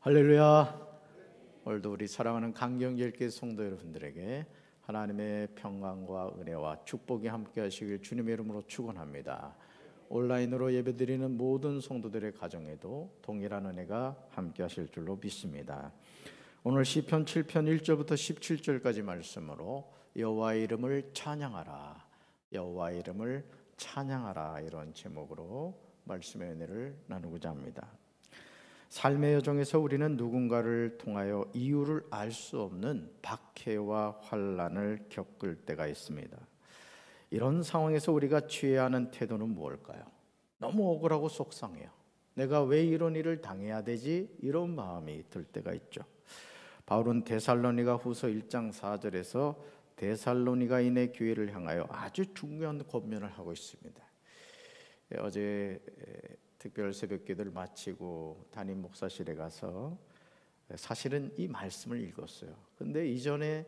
할렐루야. 오늘도 우리 사랑하는 강경길교회 성도 여러분들에게 하나님의 평강과 은혜와 축복이 함께 하시길 주님의 이름으로 축원합니다. 온라인으로 예배드리는 모든 성도들의 가정에도 동일한 은혜가 함께 하실 줄로 믿습니다. 오늘 시편 7편 1절부터 17절까지 말씀으로 여호와의 이름을 찬양하라, 여호와의 이름을 찬양하라, 이런 제목으로 말씀의 은혜를 나누고자 합니다. 삶의 여정에서 우리는 누군가를 통하여 이유를 알 수 없는 박해와 환난을 겪을 때가 있습니다. 이런 상황에서 우리가 취해야 하는 태도는 무엇일까요? 너무 억울하고 속상해요. 내가 왜 이런 일을 당해야 되지? 이런 마음이 들 때가 있죠. 바울은 데살로니가 후서 1장 4절에서 데살로니가인의 교회를 향하여 아주 중요한 권면을 하고 있습니다. 어제 특별 새벽기도를 마치고 담임 목사실에 가서 사실은 이 말씀을 읽었어요. 근데 이전에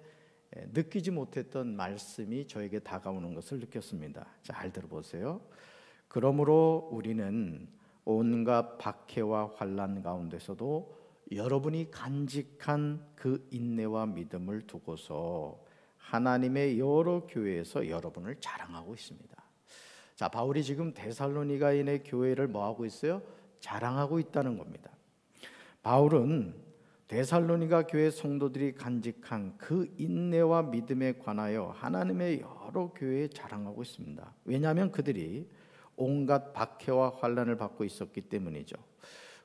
느끼지 못했던 말씀이 저에게 다가오는 것을 느꼈습니다. 잘 들어보세요. 그러므로 우리는 온갖 박해와 환난 가운데서도 여러분이 간직한 그 인내와 믿음을 두고서 하나님의 여러 교회에서 여러분을 자랑하고 있습니다. 자, 바울이 지금 데살로니가인의 교회를 뭐하고 있어요? 자랑하고 있다는 겁니다. 바울은 데살로니가 교회 성도들이 간직한 그 인내와 믿음에 관하여 하나님의 여러 교회에 자랑하고 있습니다. 왜냐하면 그들이 온갖 박해와 환난을 받고 있었기 때문이죠.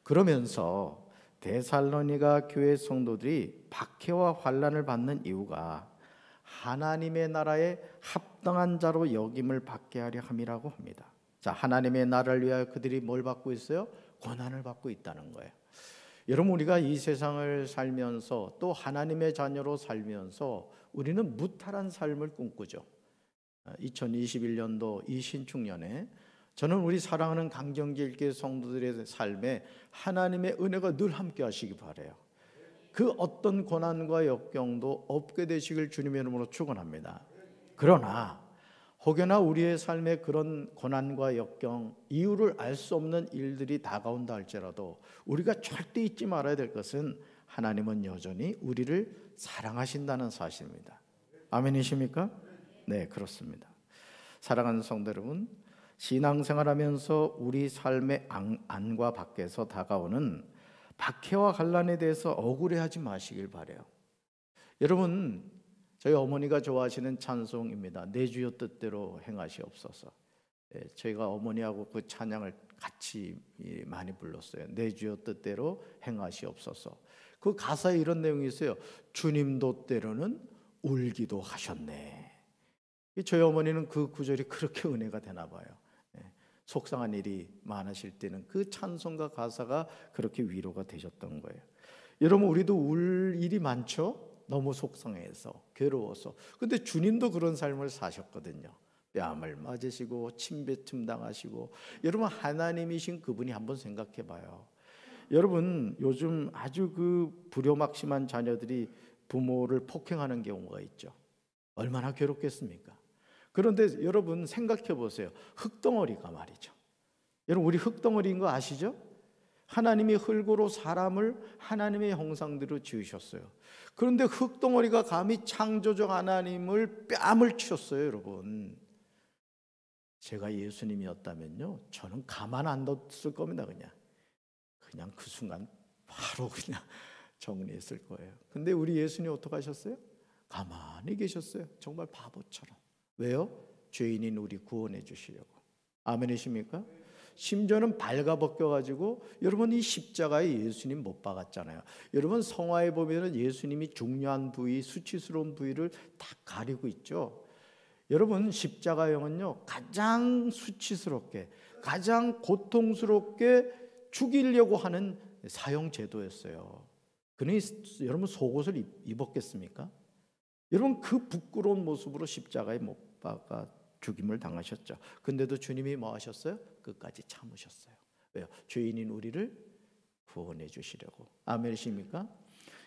그러면서 데살로니가 교회 성도들이 박해와 환난을 받는 이유가 하나님의 나라에 합당한 자로 여김을 받게 하려 함이라고 합니다. 자, 하나님의 나라를 위하여 그들이 뭘 받고 있어요? 고난을 받고 있다는 거예요. 여러분, 우리가 이 세상을 살면서 또 하나님의 자녀로 살면서 우리는 무탈한 삶을 꿈꾸죠. 2021년도 이 신축년에 저는 우리 사랑하는 강경길교회 성도들의 삶에 하나님의 은혜가 늘 함께 하시기 바라요. 그 어떤 고난과 역경도 없게 되시길 주님의 이름으로 축원합니다. 그러나 혹여나 우리의 삶에 그런 고난과 역경, 이유를 알 수 없는 일들이 다가온다 할지라도 우리가 절대 잊지 말아야 될 것은 하나님은 여전히 우리를 사랑하신다는 사실입니다. 아멘이십니까? 네, 그렇습니다. 사랑하는 성도 여러분, 신앙생활하면서 우리 삶의 안과 밖에서 다가오는 박해와 환난에 대해서 억울해하지 마시길 바라요. 여러분, 저희 어머니가 좋아하시는 찬송입니다. 내 주여 뜻대로 행하시옵소서. 저희가 어머니하고 그 찬양을 같이 많이 불렀어요. 내 주여 뜻대로 행하시옵소서. 그 가사에 이런 내용이 있어요. 주님도 때로는 울기도 하셨네. 저희 어머니는 그 구절이 그렇게 은혜가 되나 봐요. 속상한 일이 많으실 때는 그 찬송과 가사가 그렇게 위로가 되셨던 거예요. 여러분, 우리도 울 일이 많죠? 너무 속상해서, 괴로워서. 근데 주님도 그런 삶을 사셨거든요. 뺨을 맞으시고 침뱉음 당하시고. 여러분, 하나님이신 그분이 한번 생각해 봐요. 여러분, 요즘 아주 그 불효막심한 자녀들이 부모를 폭행하는 경우가 있죠. 얼마나 괴롭겠습니까? 그런데 여러분 생각해 보세요. 흙덩어리가 말이죠. 여러분, 우리 흙덩어리인 거 아시죠? 하나님이 흙으로 사람을 하나님의 형상대로 지으셨어요. 그런데 흙덩어리가 감히 창조적 하나님을 뺨을 치셨어요. 여러분, 제가 예수님이었다면요, 저는 가만 안 뒀을 겁니다. 그냥 그 순간 바로 그냥 정리했을 거예요. 근데 우리 예수님 어떻게 하셨어요? 가만히 계셨어요. 정말 바보처럼. 왜요? 죄인인 우리 구원해 주시려고. 아멘이십니까? 심지어는 발가벗겨가지고, 여러분, 이 십자가에 예수님 못 박았잖아요. 여러분, 성화에 보면 예수님이 중요한 부위, 수치스러운 부위를 다 가리고 있죠. 여러분, 십자가형은요, 가장 수치스럽게, 가장 고통스럽게 죽이려고 하는 사형 제도였어요. 그러니 여러분, 속옷을 입었겠습니까? 여러분, 그 부끄러운 모습으로 십자가에 못 박아 죽임을 당하셨죠. 근데도 주님이 뭐 하셨어요? 끝까지 참으셨어요. 왜요? 죄인인 우리를 구원해 주시려고. 아멘이십니까?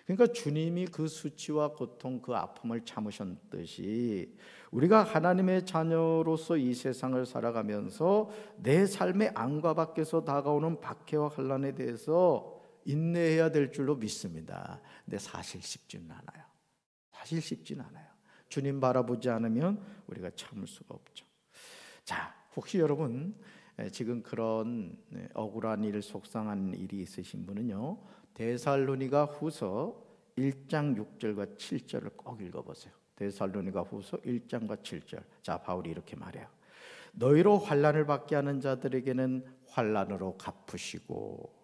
그러니까 주님이 그 수치와 고통, 그 아픔을 참으셨듯이 우리가 하나님의 자녀로서 이 세상을 살아가면서 내 삶의 안과 밖에서 다가오는 박해와 환난에 대해서 인내해야 될 줄로 믿습니다. 근데 사실 쉽지는 않아요. 사실 쉽지는 않아요. 주님 바라보지 않으면 우리가 참을 수가 없죠. 자, 혹시 여러분 지금 그런 억울한 일, 속상한 일이 있으신 분은요, 데살로니가 후서 1장 6절과 7절을 꼭 읽어보세요. 데살로니가 후서 1장과 7절. 자, 바울이 이렇게 말해요. 너희로 환난을 받게 하는 자들에게는 환난으로 갚으시고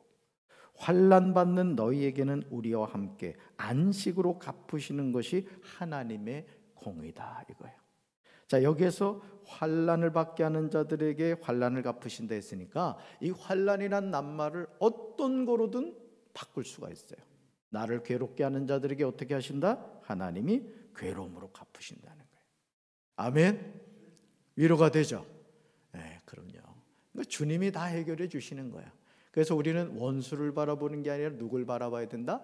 환난 받는 너희에게는 우리와 함께 안식으로 갚으시는 것이 하나님의 공이다, 이거예요. 자, 여기에서 환난을 받게 하는 자들에게 환난을 갚으신다 했으니까 이 환난이란 낱말을 어떤 거로든 바꿀 수가 있어요. 나를 괴롭게 하는 자들에게 어떻게 하신다? 하나님이 괴로움으로 갚으신다는 거예요. 아멘. 위로가 되죠? 네, 그럼요. 그러니까 주님이 다 해결해 주시는 거야. 그래서 우리는 원수를 바라보는 게 아니라 누굴 바라봐야 된다?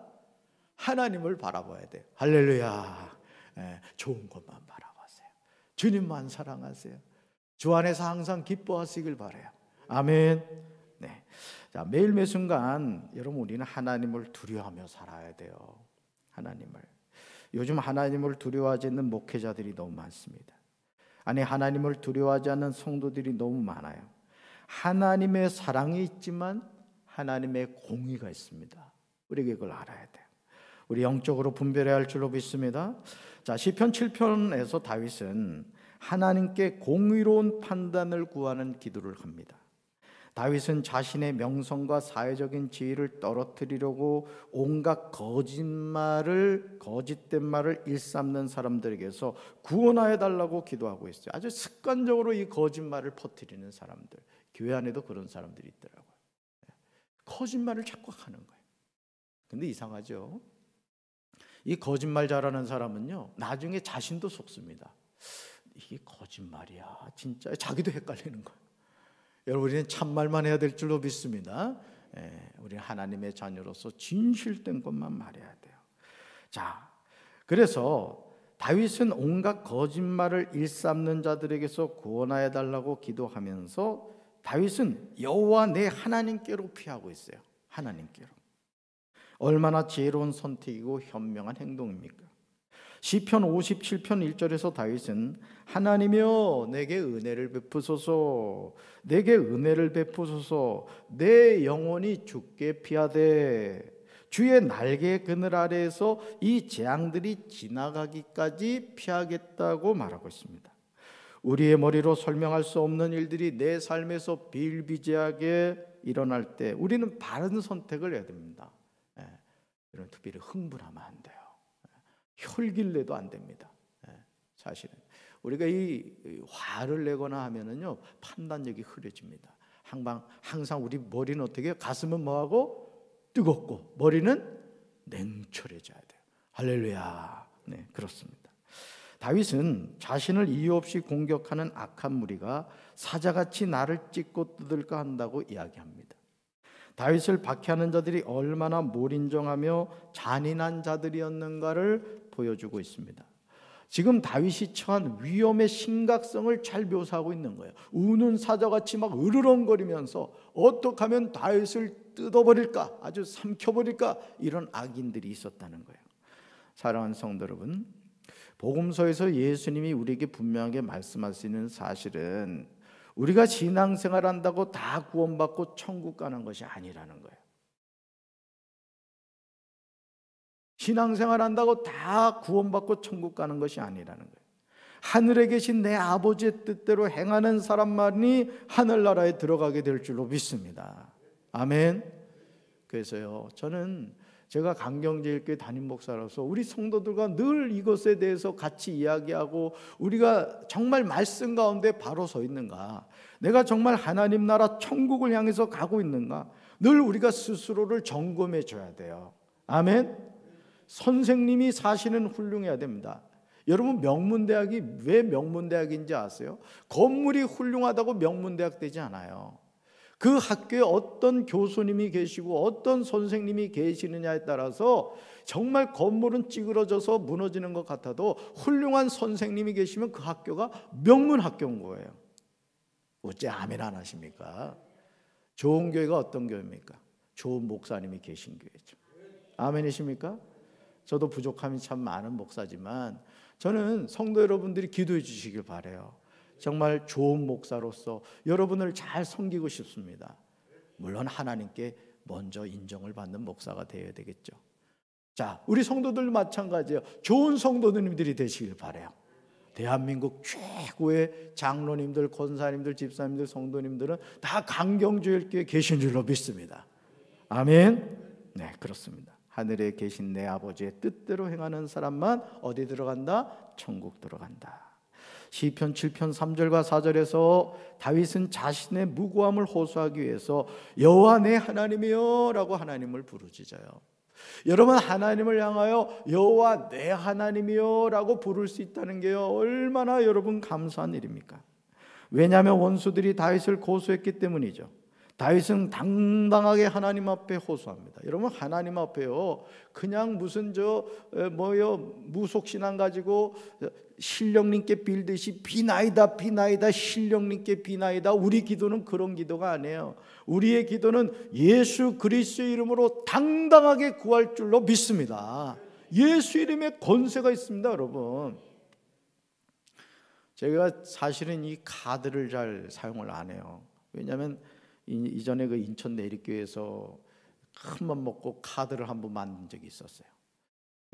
하나님을 바라봐야 돼. 할렐루야. 네, 좋은 것만 바라보세요. 주님만 사랑하세요. 주 안에서 항상 기뻐하시길 바라요. 아멘. 네. 자, 매일 매 순간 여러분 우리는 하나님을 두려워하며 살아야 돼요. 하나님을. 요즘 하나님을 두려워하지 않는 목회자들이 너무 많습니다. 아니, 하나님을 두려워하지 않는 성도들이 너무 많아요. 하나님의 사랑이 있지만 하나님의 공의가 있습니다. 우리에게 그걸 알아야 돼요. 우리 영적으로 분별해야 할 줄로 믿습니다. 자, 시편 7편에서 다윗은 하나님께 공의로운 판단을 구하는 기도를 합니다. 다윗은 자신의 명성과 사회적인 지위를 떨어뜨리려고 온갖 거짓된 말을 일삼는 사람들에게서 구원하여 달라고 기도하고 있어요. 아주 습관적으로 이 거짓말을 퍼뜨리는 사람들, 교회 안에도 그런 사람들이 있더라고요. 거짓말을 자꾸 하는 거예요. 근데 이상하죠? 이 거짓말 잘하는 사람은요, 나중에 자신도 속습니다. 이게 거짓말이야, 진짜? 자기도 헷갈리는 거예요. 여러분, 우리는 참말만 해야 될 줄로 믿습니다. 우리는 하나님의 자녀로서 진실된 것만 말해야 돼요. 자, 그래서 다윗은 온갖 거짓말을 일삼는 자들에게서 구원하여 달라고 기도하면서 다윗은 여호와 내 하나님께로 피하고 있어요. 하나님께로. 얼마나 지혜로운 선택이고 현명한 행동입니까? 시편 57편 1절에서 다윗은 하나님이여 내게 은혜를 베푸소서, 내게 은혜를 베푸소서, 내 영혼이 주께 피하되 주의 날개 그늘 아래에서 이 재앙들이 지나가기까지 피하겠다고 말하고 있습니다. 우리의 머리로 설명할 수 없는 일들이 내 삶에서 비일비재하게 일어날 때 우리는 바른 선택을 해야 됩니다. 이런 특별히 흥분하면 안 돼요. 혈기를 내도 안 됩니다. 사실은 우리가 이 화를 내거나 하면은요, 판단력이 흐려집니다. 항상 우리 머리는 어떻게 해요? 가슴은 뭐하고? 뜨겁고 머리는 냉철해져야 돼요. 할렐루야. 네, 그렇습니다. 다윗은 자신을 이유 없이 공격하는 악한 무리가 사자같이 나를 찢고 뜯을까 한다고 이야기합니다. 다윗을 박해하는 자들이 얼마나 몰인정하며 잔인한 자들이었는가를 보여주고 있습니다. 지금 다윗이 처한 위험의 심각성을 잘 묘사하고 있는 거예요. 우는 사자같이 막 으르렁거리면서 어떻게 하면 다윗을 뜯어버릴까, 아주 삼켜버릴까, 이런 악인들이 있었다는 거예요. 사랑하는 성도 여러분, 복음서에서 예수님이 우리에게 분명하게 말씀하시는 사실은 우리가 신앙생활 한다고 다 구원받고 천국 가는 것이 아니라는 거예요. 신앙생활 한다고 다 구원받고 천국 가는 것이 아니라는 거예요. 하늘에 계신 내 아버지의 뜻대로 행하는 사람만이 하늘나라에 들어가게 될 줄로 믿습니다. 아멘. 그래서요, 저는 제가 강경제일교회 담임 목사로서 우리 성도들과 늘 이것에 대해서 같이 이야기하고, 우리가 정말 말씀 가운데 바로 서 있는가, 내가 정말 하나님 나라 천국을 향해서 가고 있는가, 늘 우리가 스스로를 점검해 줘야 돼요. 아멘. 선생님이 사실은 훌륭해야 됩니다. 여러분, 명문대학이 왜 명문대학인지 아세요? 건물이 훌륭하다고 명문대학 되지 않아요. 그 학교에 어떤 교수님이 계시고 어떤 선생님이 계시느냐에 따라서 정말 건물은 찌그러져서 무너지는 것 같아도 훌륭한 선생님이 계시면 그 학교가 명문학교인 거예요. 어째 아멘 안 하십니까? 좋은 교회가 어떤 교회입니까? 좋은 목사님이 계신 교회죠. 아멘이십니까? 저도 부족함이 참 많은 목사지만 저는 성도 여러분들이 기도해 주시길 바라요. 정말 좋은 목사로서 여러분을 잘 섬기고 싶습니다. 물론 하나님께 먼저 인정을 받는 목사가 되어야 되겠죠. 자, 우리 성도들 마찬가지예요. 좋은 성도님들이 되시길 바라요. 대한민국 최고의 장로님들, 권사님들, 집사님들, 성도님들은 다 강경주일교회에 계신 줄로 믿습니다. 아멘. 네, 그렇습니다. 하늘에 계신 내 아버지의 뜻대로 행하는 사람만 어디 들어간다? 천국 들어간다. 시편 7편 3절과 4절에서 다윗은 자신의 무고함을 호소하기 위해서 여호와 내 하나님이여 라고 하나님을 부르짖어요. 여러분, 하나님을 향하여 여호와 내 하나님이여 라고 부를 수 있다는 게요, 얼마나 여러분 감사한 일입니까? 왜냐하면 원수들이 다윗을 고소했기 때문이죠. 다윗은 당당하게 하나님 앞에 호소합니다. 여러분, 하나님 앞에요 그냥 무슨 무속신앙 가지고 신령님께 빌듯이 비나이다 비나이다 신령님께 비나이다, 우리 기도는 그런 기도가 아니에요. 우리의 기도는 예수 그리스도의 이름으로 당당하게 구할 줄로 믿습니다. 예수 이름에 권세가 있습니다. 여러분, 제가 사실은 이 카드를 잘 사용을 안 해요. 왜냐하면 이전에 그 인천 내립교회에서 큰 맘 먹고 카드를 한번 만든 적이 있었어요.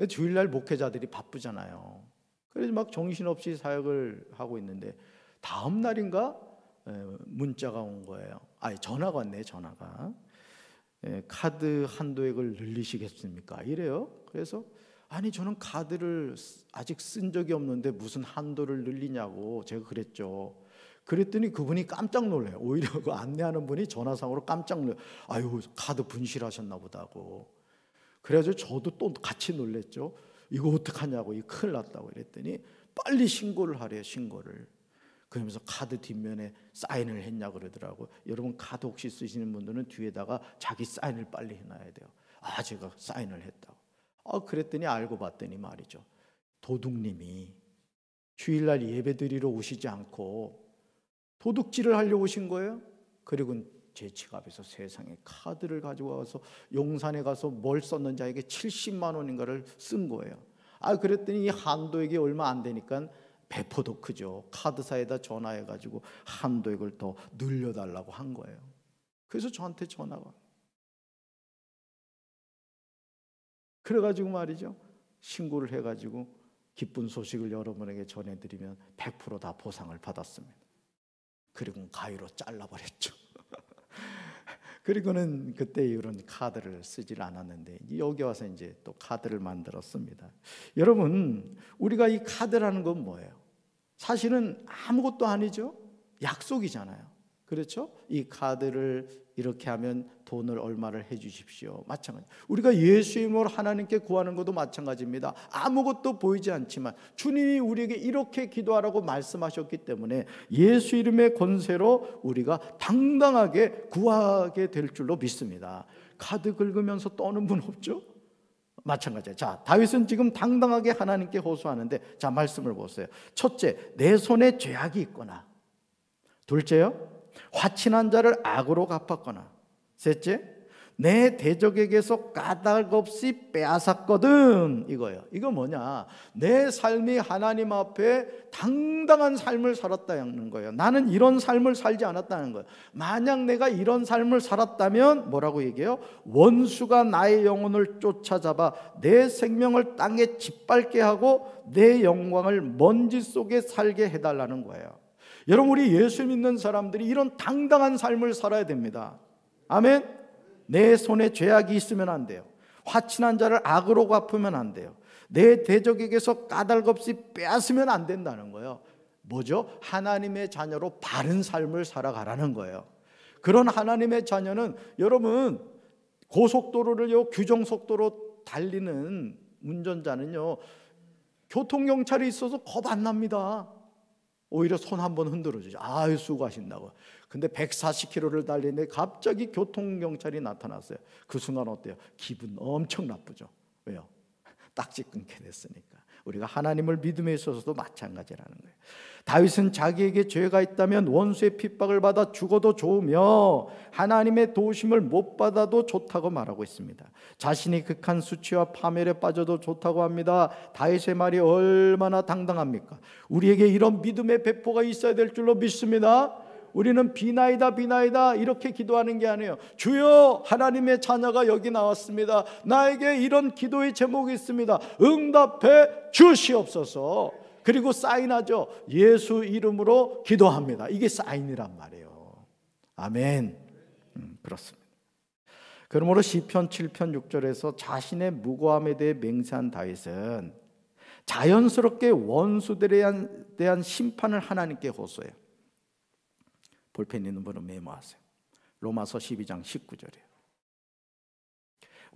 주일날 목회자들이 바쁘잖아요. 그래서 막 정신없이 사역을 하고 있는데 다음 날인가 문자가 온 거예요. 전화가 왔네. 전화가. 카드 한도액을 늘리시겠습니까? 이래요. 그래서 아니, 저는 카드를 아직 쓴 적이 없는데 무슨 한도를 늘리냐고 제가 그랬죠. 그랬더니 그분이 깜짝 놀래요. 오히려 그 안내하는 분이 전화상으로 깜짝 놀래요. 아유, 카드 분실하셨나 보다고. 그래서 저도 또 같이 놀랬죠. 이거 어떡하냐고, 이거 큰일 났다고. 그랬더니 빨리 신고를 하래요. 신고를. 그러면서 카드 뒷면에 사인을 했냐 그러더라고요. 여러분, 카드 혹시 쓰시는 분들은 뒤에다가 자기 사인을 빨리 해놔야 돼요. 제가 사인을 했다고. 그랬더니 알고 봤더니 말이죠, 도둑님이 주일날 예배드리러 오시지 않고 도둑질을 하려고 오신 거예요. 그리고 제 지갑에서 세상에 카드를 가지고 와서 용산에 가서 뭘 썼는지 알게 70만 원인가를 쓴 거예요. 그랬더니 이 한도액이 얼마 안 되니까 배포도 크죠. 카드사에다 전화해가지고 한도액을 더 늘려달라고 한 거예요. 그래서 저한테 전화가. 그래가지고 말이죠, 신고를 해가지고 기쁜 소식을 여러분에게 전해드리면 100% 다 보상을 받았습니다. 그리고 가위로 잘라버렸죠. 그리고는 그때 이후로는 카드를 쓰질 않았는데 여기 와서 이제 또 카드를 만들었습니다. 여러분, 우리가 이 카드라는 건 뭐예요? 사실은 아무것도 아니죠. 약속이잖아요. 그렇죠? 이 카드를 이렇게 하면 돈을 얼마를 해 주십시오. 마찬가지. 우리가 예수 이름으로 하나님께 구하는 것도 마찬가지입니다. 아무것도 보이지 않지만 주님이 우리에게 이렇게 기도하라고 말씀하셨기 때문에 예수 이름의 권세로 우리가 당당하게 구하게 될 줄로 믿습니다. 카드 긁으면서 떠는 분 없죠? 마찬가지예요. 자, 다윗은 지금 당당하게 하나님께 호소하는데, 자, 말씀을 보세요. 첫째, 내 손에 죄악이 있거나. 둘째요, 화친한 자를 악으로 갚았거나. 셋째, 내 대적에게서 까닭없이 빼앗았거든. 이거예요. 이거 뭐냐? 내 삶이 하나님 앞에 당당한 삶을 살았다는 거예요. 나는 이런 삶을 살지 않았다는 거예요. 만약 내가 이런 삶을 살았다면 뭐라고 얘기해요? 원수가 나의 영혼을 쫓아잡아 내 생명을 땅에 짓밟게 하고 내 영광을 먼지 속에 살게 해달라는 거예요. 여러분, 우리 예수 믿는 사람들이 이런 당당한 삶을 살아야 됩니다. 아멘. 내 손에 죄악이 있으면 안 돼요. 화친한 자를 악으로 갚으면 안 돼요. 내 대적에게서 까닭없이 빼앗으면 안 된다는 거예요. 뭐죠? 하나님의 자녀로 바른 삶을 살아가라는 거예요. 그런 하나님의 자녀는 여러분, 고속도로를요, 규정속도로 달리는 운전자는요, 교통경찰이 있어서 겁 안 납니다. 오히려 손 한번 흔들어주죠. 아유, 수고하신다고. 근데 140km를 달리는데 갑자기 교통경찰이 나타났어요. 그 순간 어때요? 기분 엄청 나쁘죠. 왜요? 딱지 끊게 됐으니까. 우리가 하나님을 믿음에 있어서도 마찬가지라는 거예요. 다윗은 자기에게 죄가 있다면 원수의 핍박을 받아 죽어도 좋으며 하나님의 도우심을 못 받아도 좋다고 말하고 있습니다. 자신이 극한 수치와 파멸에 빠져도 좋다고 합니다. 다윗의 말이 얼마나 당당합니까? 우리에게 이런 믿음의 배포가 있어야 될 줄로 믿습니다. 우리는 비나이다 비나이다 이렇게 기도하는 게 아니에요. 주여, 하나님의 자녀가 여기 나왔습니다. 나에게 이런 기도의 제목이 있습니다. 응답해 주시옵소서. 그리고 사인하죠. 예수 이름으로 기도합니다. 이게 사인이란 말이에요. 아멘. 그렇습니다. 그러므로 시편 7편 6절에서 자신의 무고함에 대해 맹세한 다윗은 자연스럽게 원수들에 대한 심판을 하나님께 호소해요. 볼펜 있는 분은 메모하세요. 로마서 12장 19절이에요.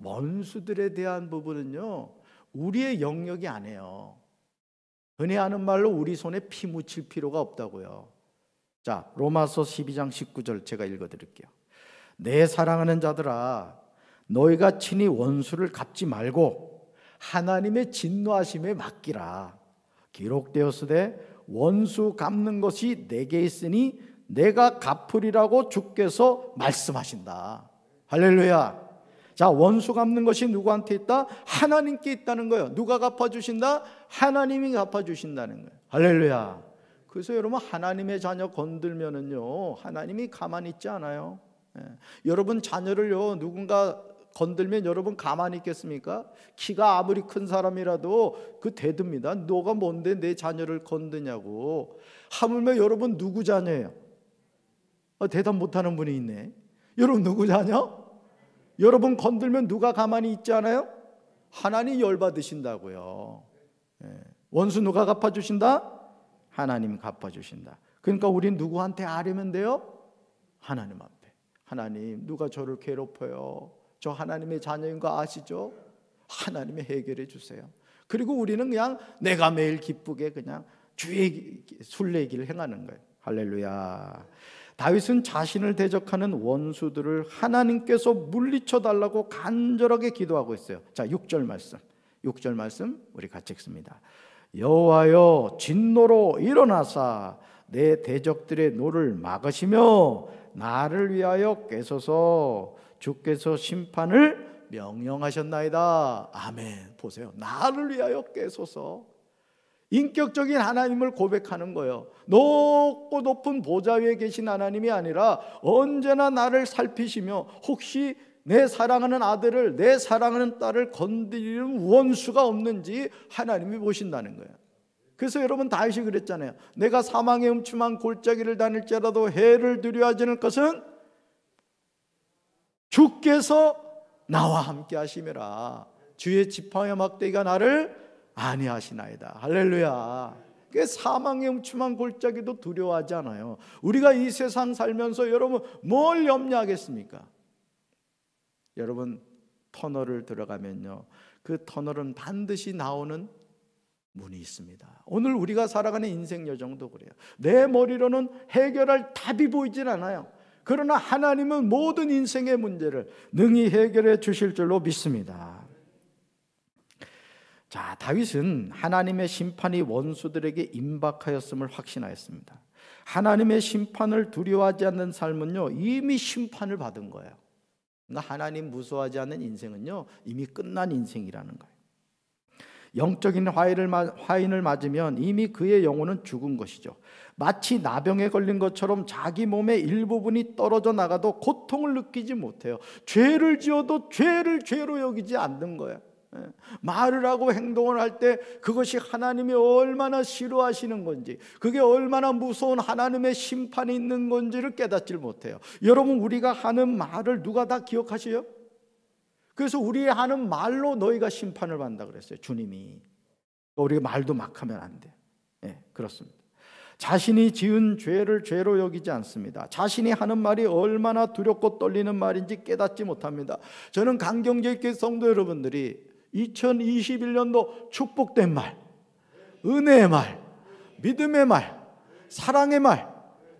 원수들에 대한 부분은요, 우리의 영역이 아니에요. 흔히 하는 말로 우리 손에 피 묻힐 필요가 없다고요. 자, 로마서 12장 19절 제가 읽어드릴게요. 내 사랑하는 자들아, 너희가 친히 원수를 갚지 말고 하나님의 진노하심에 맡기라. 기록되었으되 원수 갚는 것이 내게 있으니 내가 갚으리라고 주께서 말씀하신다. 할렐루야. 자, 원수 갚는 것이 누구한테 있다? 하나님께 있다는 거예요. 누가 갚아주신다? 하나님이 갚아주신다는 거예요. 할렐루야. 그래서 여러분, 하나님의 자녀 건들면은요, 하나님이 가만히 있지 않아요. 여러분 자녀를요, 누군가 건들면 여러분 가만히 있겠습니까? 키가 아무리 큰 사람이라도 그 대듭니다. 너가 뭔데 내 자녀를 건드냐고. 하물며 여러분 누구 자녀예요? 대답 못하는 분이 있네. 여러분 누구 자녀? 여러분 건들면 누가 가만히 있지 않아요? 하나님 열받으신다고요. 원수 누가 갚아주신다? 하나님 갚아주신다. 그러니까 우린 누구한테 아뢰면 돼요? 하나님 앞에. 하나님, 누가 저를 괴롭혀요? 저 하나님의 자녀인 거 아시죠? 하나님이 해결해 주세요. 그리고 우리는 그냥 내가 매일 기쁘게 그냥 주의 순례길을 행하는 거예요. 할렐루야. 다윗은 자신을 대적하는 원수들을 하나님께서 물리쳐 달라고 간절하게 기도하고 있어요. 자, 6절 말씀 우리 같이 읽습니다. 여호와여, 진노로 일어나사 내 대적들의 노를 막으시며 나를 위하여 깨소서. 주께서 심판을 명령하셨나이다. 아멘. 보세요. 나를 위하여 깨소서. 인격적인 하나님을 고백하는 거예요. 높고 높은 보좌 위에 계신 하나님이 아니라 언제나 나를 살피시며 혹시 내 사랑하는 아들을, 내 사랑하는 딸을 건드리는 원수가 없는지 하나님이 보신다는 거예요. 그래서 여러분 다윗이 그랬잖아요. 내가 사망의 음침한 골짜기를 다닐지라도 해를 두려워하지 않을 것은 주께서 나와 함께 하심이라. 주의 지팡이와 막대기가 나를 안위하시나이다. 할렐루야. 사망의 음침한 골짜기도 두려워하지 않아요. 우리가 이 세상 살면서 여러분 뭘 염려하겠습니까? 여러분 터널을 들어가면요, 그 터널은 반드시 나오는 문이 있습니다. 오늘 우리가 살아가는 인생 여정도 그래요. 내 머리로는 해결할 답이 보이질 않아요. 그러나 하나님은 모든 인생의 문제를 능히 해결해 주실 줄로 믿습니다. 자, 다윗은 하나님의 심판이 원수들에게 임박하였음을 확신하였습니다. 하나님의 심판을 두려워하지 않는 삶은요, 이미 심판을 받은 거예요. 그러니까 하나님 무서워하지 않는 인생은요, 이미 끝난 인생이라는 거예요. 영적인 화인을 맞으면 이미 그의 영혼은 죽은 것이죠. 마치 나병에 걸린 것처럼 자기 몸의 일부분이 떨어져 나가도 고통을 느끼지 못해요. 죄를 지어도 죄를 죄로 여기지 않는 거예요. 말을 하고 행동을 할 때 그것이 하나님이 얼마나 싫어하시는 건지, 그게 얼마나 무서운 하나님의 심판이 있는 건지를 깨닫질 못해요. 여러분, 우리가 하는 말을 누가 다 기억하세요? 그래서 우리 하는 말로 너희가 심판을 받는다 그랬어요, 주님이. 우리가 말도 막 하면 안 돼. 그렇습니다. 자신이 지은 죄를 죄로 여기지 않습니다. 자신이 하는 말이 얼마나 두렵고 떨리는 말인지 깨닫지 못합니다. 저는 강경제교회 성도 여러분들이 2021년도 축복된 말, 은혜의 말, 믿음의 말, 사랑의 말,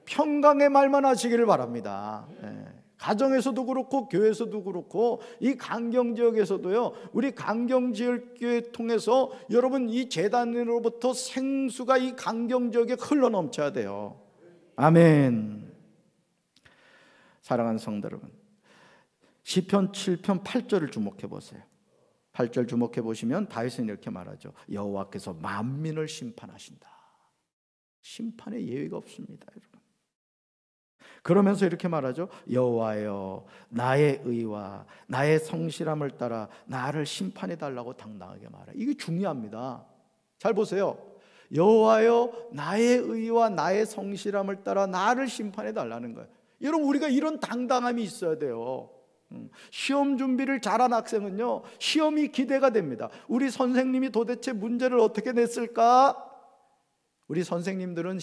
평강의 말만 하시기를 바랍니다. 가정에서도 그렇고 교회에서도 그렇고 이 강경지역에서도요, 우리 강경지역교회 통해서 여러분 이 제단으로부터 생수가 이 강경지역에 흘러넘쳐야 돼요. 아멘. 사랑하는 성도 여러분, 시편 7편 8절을 주목해 보세요. 8절 주목해 보시면 다윗은 이렇게 말하죠. 여호와께서 만민을 심판하신다. 심판의 예외가 없습니다, 여러분. 그러면서 이렇게 말하죠. 여호와여, 나의 의와 나의 성실함을 따라 나를 심판해 달라고 당당하게 말해. 이게 중요합니다. 잘 보세요. 여호와여, 나의 의와 나의 성실함을 따라 나를 심판해 달라는 거예요. 여러분, 우리가 이런 당당함이 있어야 돼요. 시험 준비를 잘한 학생은요, 시험이 기대가 됩니다. 우리 선생님이 도대체 문제를 어떻게 냈을까? 우리 선생님들은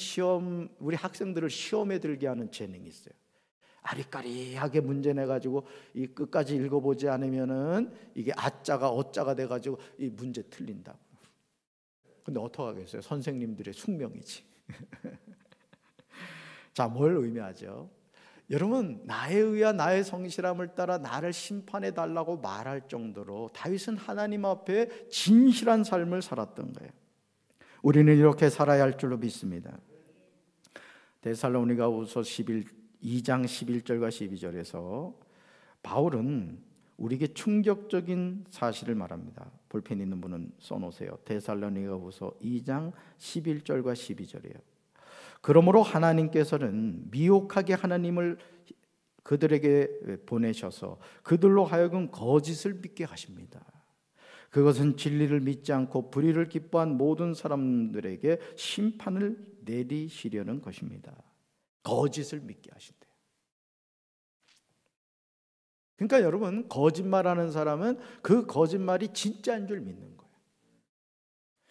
우리 학생들을 시험에 들게 하는 재능이 있어요. 아리까리하게 문제 내가지고 이 끝까지 읽어보지 않으면은 이게 아자가 어자가 돼가지고 이 문제 틀린다고. 근데 어떡하겠어요? 선생님들의 숙명이지. 자, 뭘 의미하죠? 여러분, 나의 의와 나의 성실함을 따라 나를 심판해 달라고 말할 정도로 다윗은 하나님 앞에 진실한 삶을 살았던 거예요. 우리는 이렇게 살아야 할 줄로 믿습니다. 데살로니가후서 2장 11절과 12절에서 바울은 우리에게 충격적인 사실을 말합니다. 볼펜 있는 분은 써놓으세요. 데살로니가후서 2장 11절과 12절이에요. 그러므로 하나님께서는 미혹하게 하나님을 그들에게 보내셔서 그들로 하여금 거짓을 믿게 하십니다. 그것은 진리를 믿지 않고 불의를 기뻐한 모든 사람들에게 심판을 내리시려는 것입니다. 거짓을 믿게 하신대요. 그러니까 여러분, 거짓말하는 사람은 그 거짓말이 진짜인 줄 믿는 거예요.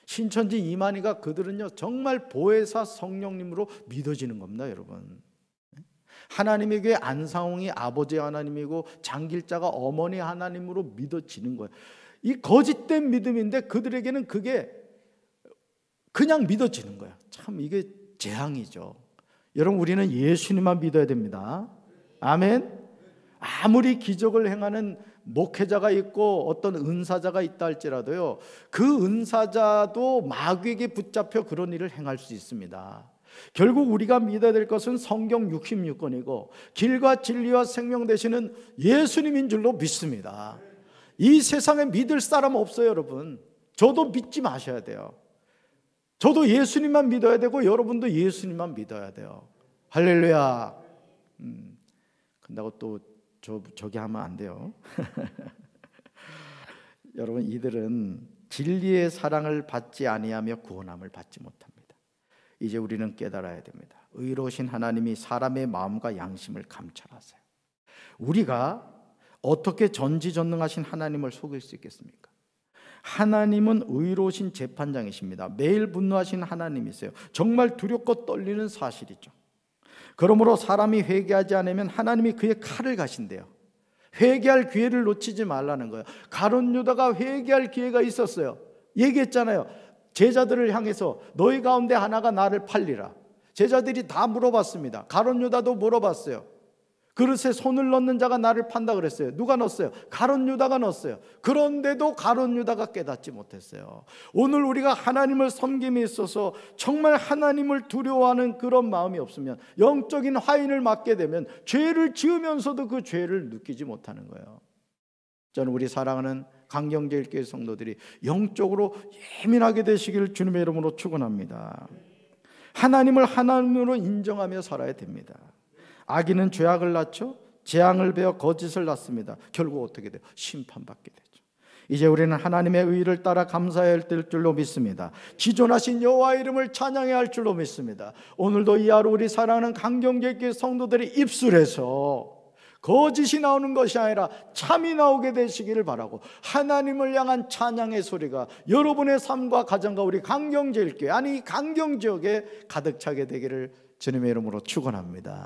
신천지 이만희가 그들은요, 정말 보혜사 성령님으로 믿어지는 겁니다, 여러분. 하나님에게 안상홍이 아버지 하나님이고 장길자가 어머니 하나님으로 믿어지는 거예요. 이 거짓된 믿음인데 그들에게는 그게 그냥 믿어지는 거예요. 참 이게 재앙이죠. 여러분, 우리는 예수님만 믿어야 됩니다. 아멘. 아무리 기적을 행하는 목회자가 있고 어떤 은사자가 있다 할지라도요, 그 은사자도 마귀에게 붙잡혀 그런 일을 행할 수 있습니다. 결국 우리가 믿어야 될 것은 성경 66권이고 길과 진리와 생명 되시는 예수님인 줄로 믿습니다. 이 세상에 믿을 사람 없어요, 여러분. 저도 믿지 마셔야 돼요. 저도 예수님만 믿어야 되고 여러분도 예수님만 믿어야 돼요. 할렐루야. 근다고 또 저기 하면 안 돼요. 여러분, 이들은 진리의 사랑을 받지 아니하며 구원함을 받지 못합니다. 이제 우리는 깨달아야 됩니다. 의로우신 하나님이 사람의 마음과 양심을 감찰하세요. 우리가 어떻게 전지전능하신 하나님을 속일 수 있겠습니까? 하나님은 의로우신 재판장이십니다. 매일 분노하신 하나님이세요. 정말 두렵고 떨리는 사실이죠. 그러므로 사람이 회개하지 않으면 하나님이 그의 칼을 가신대요. 회개할 기회를 놓치지 말라는 거예요. 가룟 유다가 회개할 기회가 있었어요. 얘기했잖아요. 제자들을 향해서 너희 가운데 하나가 나를 팔리라. 제자들이 다 물어봤습니다. 가룟 유다도 물어봤어요. 그릇에 손을 넣는 자가 나를 판다 그랬어요. 누가 넣었어요? 가룟 유다가 넣었어요. 그런데도 가룟 유다가 깨닫지 못했어요. 오늘 우리가 하나님을 섬김에 있어서 정말 하나님을 두려워하는 그런 마음이 없으면, 영적인 화인을 맞게 되면 죄를 지으면서도 그 죄를 느끼지 못하는 거예요. 저는 우리 사랑하는 강경제일교회 성도들이 영적으로 예민하게 되시기를 주님의 이름으로 축원합니다. 하나님을 하나님으로 인정하며 살아야 됩니다. 악인은 죄악을 낳죠. 재앙을 베어 거짓을 낳습니다. 결국 어떻게 돼요? 심판받게 되죠. 이제 우리는 하나님의 의를 따라 감사해야 될 줄로 믿습니다. 지존하신 여호와의 이름을 찬양해야 할 줄로 믿습니다. 오늘도 이 하루 우리 사랑하는 강경제교회 성도들의 입술에서 거짓이 나오는 것이 아니라 참이 나오게 되시기를 바라고, 하나님을 향한 찬양의 소리가 여러분의 삶과 가정과 우리 강경제일교회, 아니 강경지역에 가득 차게 되기를 주님의 이름으로 축원합니다.